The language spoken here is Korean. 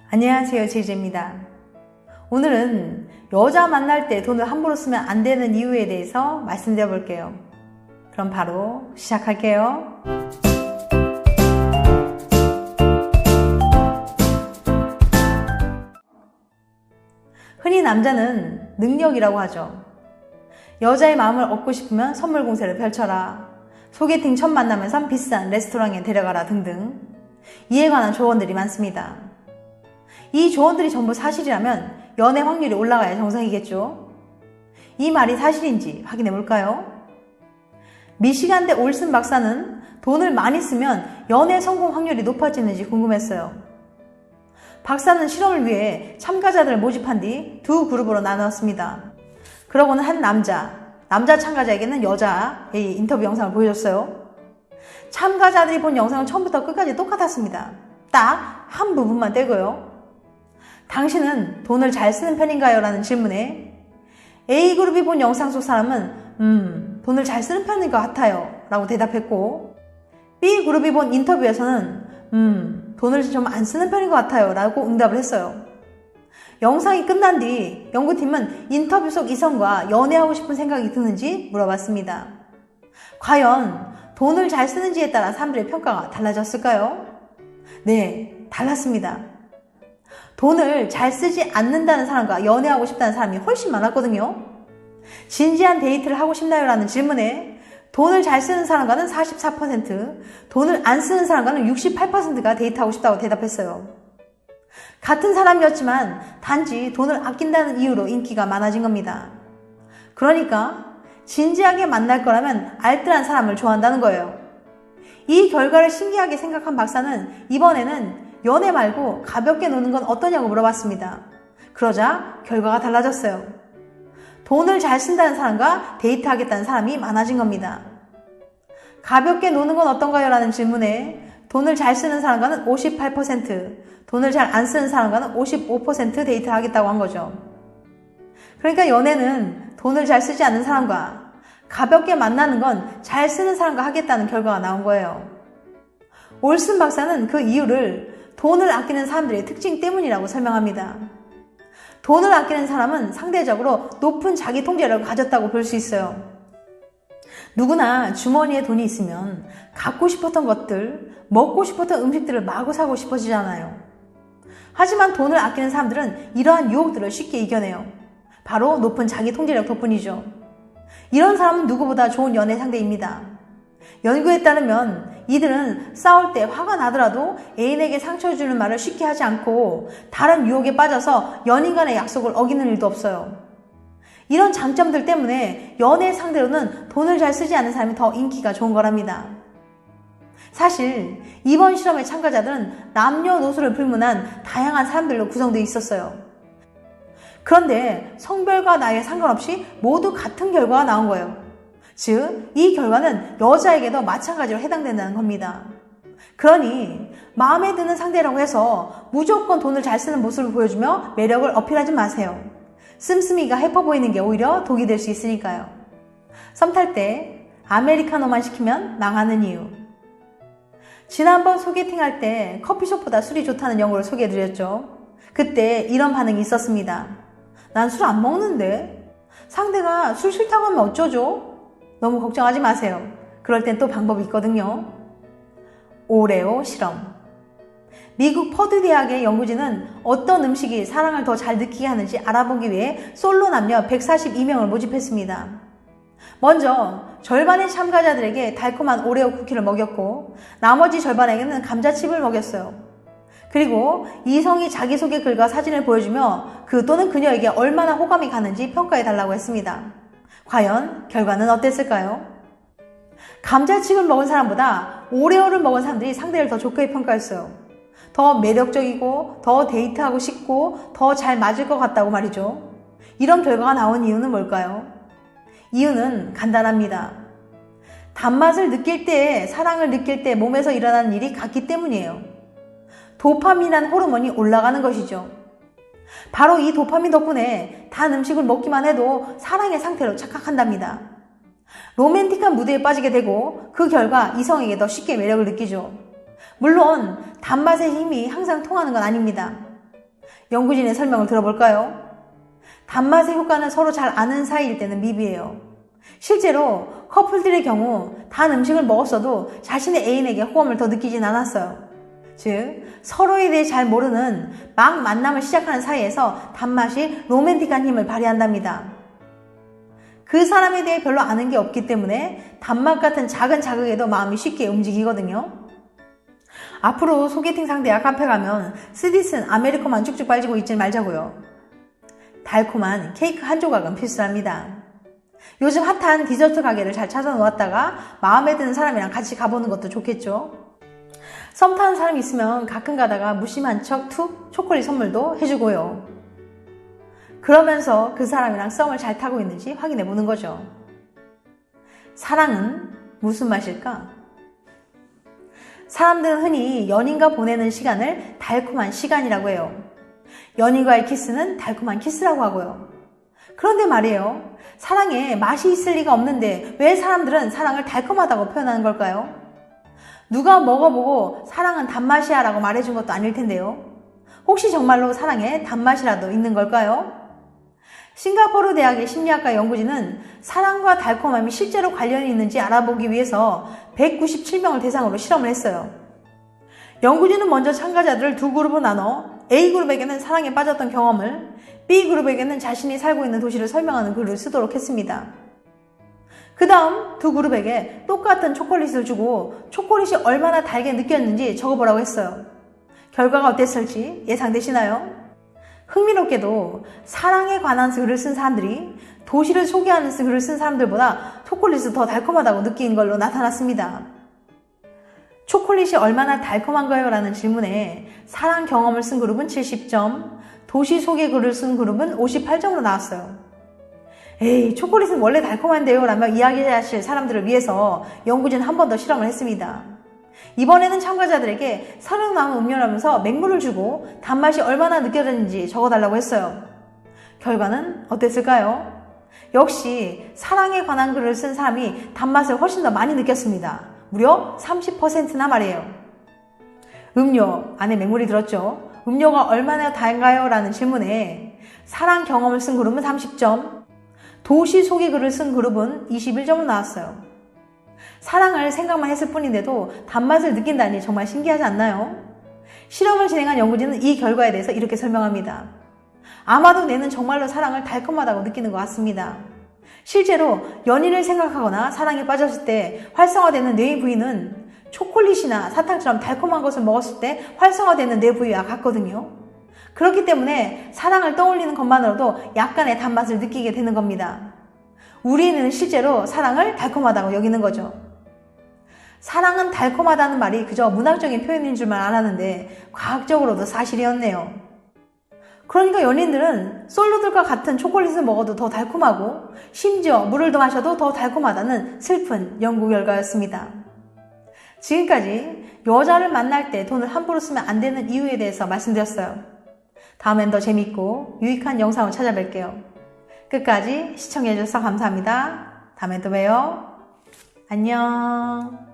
안녕하세요, 제이제입니다. 오늘은 여자 만날 때 돈을 함부로 쓰면 안 되는 이유에 대해서 말씀드려 볼게요. 그럼 바로 시작할게요. 흔히 남자는 능력이라고 하죠. 여자의 마음을 얻고 싶으면 선물 공세를 펼쳐라, 소개팅 첫 만나면선 비싼 레스토랑에 데려가라 등등 이에 관한 조언들이 많습니다. 이 조언들이 전부 사실이라면 연애 확률이 올라가야 정상이겠죠. 이 말이 사실인지 확인해 볼까요? 미시간대 올슨 박사는 돈을 많이 쓰면 연애 성공 확률이 높아지는지 궁금했어요. 박사는 실험을 위해 참가자들을 모집한 뒤 두 그룹으로 나누었습니다. 그러고는 한 남자 참가자에게는 여자의 인터뷰 영상을 보여줬어요. 참가자들이 본 영상은 처음부터 끝까지 똑같았습니다. 딱 한 부분만 떼고요. 당신은 돈을 잘 쓰는 편인가요? 라는 질문에 A그룹이 본 영상 속 사람은 돈을 잘 쓰는 편인 것 같아요 라고 대답했고, B그룹이 본 인터뷰에서는 돈을 좀 안 쓰는 편인 것 같아요 라고 응답을 했어요. 영상이 끝난 뒤 연구팀은 인터뷰 속 이성과 연애하고 싶은 생각이 드는지 물어봤습니다. 과연 돈을 잘 쓰는지에 따라 사람들의 평가가 달라졌을까요? 네, 달랐습니다. 돈을 잘 쓰지 않는다는 사람과 연애하고 싶다는 사람이 훨씬 많았거든요. 진지한 데이트를 하고 싶나요? 라는 질문에 돈을 잘 쓰는 사람과는 44%, 돈을 안 쓰는 사람과는 68%가 데이트하고 싶다고 대답했어요. 같은 사람이었지만 단지 돈을 아낀다는 이유로 인기가 많아진 겁니다. 그러니까 진지하게 만날 거라면 알뜰한 사람을 좋아한다는 거예요. 이 결과를 신기하게 생각한 박사는 이번에는 연애 말고 가볍게 노는 건 어떠냐고 물어봤습니다. 그러자 결과가 달라졌어요. 돈을 잘 쓴다는 사람과 데이트하겠다는 사람이 많아진 겁니다. 가볍게 노는 건 어떤가요? 라는 질문에 돈을 잘 쓰는 사람과는 58%, 돈을 잘 안 쓰는 사람과는 55% 데이트를 하겠다고 한 거죠. 그러니까 연애는 돈을 잘 쓰지 않는 사람과 가볍게 만나는 건 잘 쓰는 사람과 하겠다는 결과가 나온 거예요. 올슨 박사는 그 이유를 돈을 아끼는 사람들의 특징 때문이라고 설명합니다. 돈을 아끼는 사람은 상대적으로 높은 자기 통제력을 가졌다고 볼 수 있어요. 누구나 주머니에 돈이 있으면 갖고 싶었던 것들, 먹고 싶었던 음식들을 마구 사고 싶어지잖아요. 하지만 돈을 아끼는 사람들은 이러한 유혹들을 쉽게 이겨내요. 바로 높은 자기 통제력 덕분이죠. 이런 사람은 누구보다 좋은 연애 상대입니다. 연구에 따르면 이들은 싸울 때 화가 나더라도 애인에게 상처 주는 말을 쉽게 하지 않고 다른 유혹에 빠져서 연인 간의 약속을 어기는 일도 없어요. 이런 장점들 때문에 연애 상대로는 돈을 잘 쓰지 않는 사람이 더 인기가 좋은 거랍니다. 사실 이번 실험의 참가자들은 남녀노소를 불문한 다양한 사람들로 구성되어 있었어요. 그런데 성별과 나이에 상관없이 모두 같은 결과가 나온 거예요. 즉, 이 결과는 여자에게도 마찬가지로 해당된다는 겁니다. 그러니 마음에 드는 상대라고 해서 무조건 돈을 잘 쓰는 모습을 보여주며 매력을 어필하지 마세요. 씀씀이가 해퍼 보이는 게 오히려 독이 될 수 있으니까요. 썸 탈 때 아메리카노만 시키면 망하는 이유. 지난번 소개팅할 때 커피숍보다 술이 좋다는 연구를 소개해드렸죠. 그때 이런 반응이 있었습니다. 난 술 안 먹는데? 상대가 술 싫다고 하면 어쩌죠? 너무 걱정하지 마세요. 그럴 땐 또 방법이 있거든요. 오레오 실험. 미국 퍼듀 대학의 연구진은 어떤 음식이 사랑을 더 잘 느끼게 하는지 알아보기 위해 솔로 남녀 142명을 모집했습니다. 먼저 절반의 참가자들에게 달콤한 오레오 쿠키를 먹였고 나머지 절반에게는 감자칩을 먹였어요. 그리고 이성이 자기소개 글과 사진을 보여주며 그 또는 그녀에게 얼마나 호감이 가는지 평가해달라고 했습니다. 과연 결과는 어땠을까요? 감자칩을 먹은 사람보다 오레오를 먹은 사람들이 상대를 더 좋게 평가했어요. 더 매력적이고 더 데이트하고 싶고 더 잘 맞을 것 같다고 말이죠. 이런 결과가 나온 이유는 뭘까요? 이유는 간단합니다. 단맛을 느낄 때, 사랑을 느낄 때 몸에서 일어나는 일이 같기 때문이에요. 도파민이라는 호르몬이 올라가는 것이죠. 바로 이 도파민 덕분에 단 음식을 먹기만 해도 사랑의 상태로 착각한답니다. 로맨틱한 무대에 빠지게 되고 그 결과 이성에게 더 쉽게 매력을 느끼죠. 물론 단맛의 힘이 항상 통하는 건 아닙니다. 연구진의 설명을 들어볼까요? 단맛의 효과는 서로 잘 아는 사이일 때는 미비해요. 실제로 커플들의 경우 단 음식을 먹었어도 자신의 애인에게 호감을 더 느끼진 않았어요. 즉, 서로에 대해 잘 모르는 막 만남을 시작하는 사이에서 단맛이 로맨틱한 힘을 발휘한답니다. 그 사람에 대해 별로 아는 게 없기 때문에 단맛 같은 작은 자극에도 마음이 쉽게 움직이거든요. 앞으로 소개팅 상대와 카페 가면 쓰디쓴 아메리카노만 쭉쭉 빨지고 있지 말자고요. 달콤한 케이크 한 조각은 필수랍니다. 요즘 핫한 디저트 가게를 잘 찾아놓았다가 마음에 드는 사람이랑 같이 가보는 것도 좋겠죠. 썸 타는 사람이 있으면 가끔 가다가 무심한 척 툭 초콜릿 선물도 해주고요. 그러면서 그 사람이랑 썸을 잘 타고 있는지 확인해 보는 거죠. 사랑은 무슨 맛일까? 사람들은 흔히 연인과 보내는 시간을 달콤한 시간이라고 해요. 연인과의 키스는 달콤한 키스라고 하고요. 그런데 말이에요. 사랑에 맛이 있을 리가 없는데 왜 사람들은 사랑을 달콤하다고 표현하는 걸까요? 누가 먹어보고 사랑은 단맛이야 라고 말해준 것도 아닐 텐데요. 혹시 정말로 사랑에 단맛이라도 있는 걸까요? 싱가포르 대학의 심리학과 연구진은 사랑과 달콤함이 실제로 관련이 있는지 알아보기 위해서 197명을 대상으로 실험을 했어요. 연구진은 먼저 참가자들을 두 그룹으로 나눠 A그룹에게는 사랑에 빠졌던 경험을, B그룹에게는 자신이 살고 있는 도시를 설명하는 글을 쓰도록 했습니다. 그 다음 두 그룹에게 똑같은 초콜릿을 주고 초콜릿이 얼마나 달게 느꼈는지 적어보라고 했어요. 결과가 어땠을지 예상되시나요? 흥미롭게도 사랑에 관한 글을 쓴 사람들이 도시를 소개하는 글을 쓴 사람들보다 초콜릿이 더 달콤하다고 느낀 걸로 나타났습니다. 초콜릿이 얼마나 달콤한가요? 라는 질문에 사랑 경험을 쓴 그룹은 70점, 도시 소개 글을 쓴 그룹은 58점으로 나왔어요. 에이, 초콜릿은 원래 달콤한데요? 라며 이야기하실 사람들을 위해서 연구진은 한 번 더 실험을 했습니다. 이번에는 참가자들에게 사랑 남은 음료라면서 맹물을 주고 단맛이 얼마나 느껴졌는지 적어달라고 했어요. 결과는 어땠을까요? 역시 사랑에 관한 글을 쓴 사람이 단맛을 훨씬 더 많이 느꼈습니다. 무려 30%나 말이에요. 음료, 안에 맹물이 들었죠. 음료가 얼마나 달가요? 라는 질문에 사랑 경험을 쓴 그룹은 30점, 도시 소개 글을 쓴 그룹은 21점으로 나왔어요. 사랑을 생각만 했을 뿐인데도 단맛을 느낀다니 정말 신기하지 않나요? 실험을 진행한 연구진은 이 결과에 대해서 이렇게 설명합니다. 아마도 내는 정말로 사랑을 달콤하다고 느끼는 것 같습니다. 실제로 연인을 생각하거나 사랑에 빠졌을 때 활성화되는 뇌의 부위는 초콜릿이나 사탕처럼 달콤한 것을 먹었을 때 활성화되는 뇌 부위와 같거든요. 그렇기 때문에 사랑을 떠올리는 것만으로도 약간의 단맛을 느끼게 되는 겁니다. 우리는 실제로 사랑을 달콤하다고 여기는 거죠. 사랑은 달콤하다는 말이 그저 문학적인 표현인 줄만 알았는데 과학적으로도 사실이었네요. 그러니까 연인들은 솔로들과 같은 초콜릿을 먹어도 더 달콤하고 심지어 물을 더 마셔도 더 달콤하다는 슬픈 연구 결과였습니다. 지금까지 여자를 만날 때 돈을 함부로 쓰면 안 되는 이유에 대해서 말씀드렸어요. 다음엔 더 재밌고 유익한 영상을 찾아뵐게요. 끝까지 시청해주셔서 감사합니다. 다음에 또 봬요. 안녕.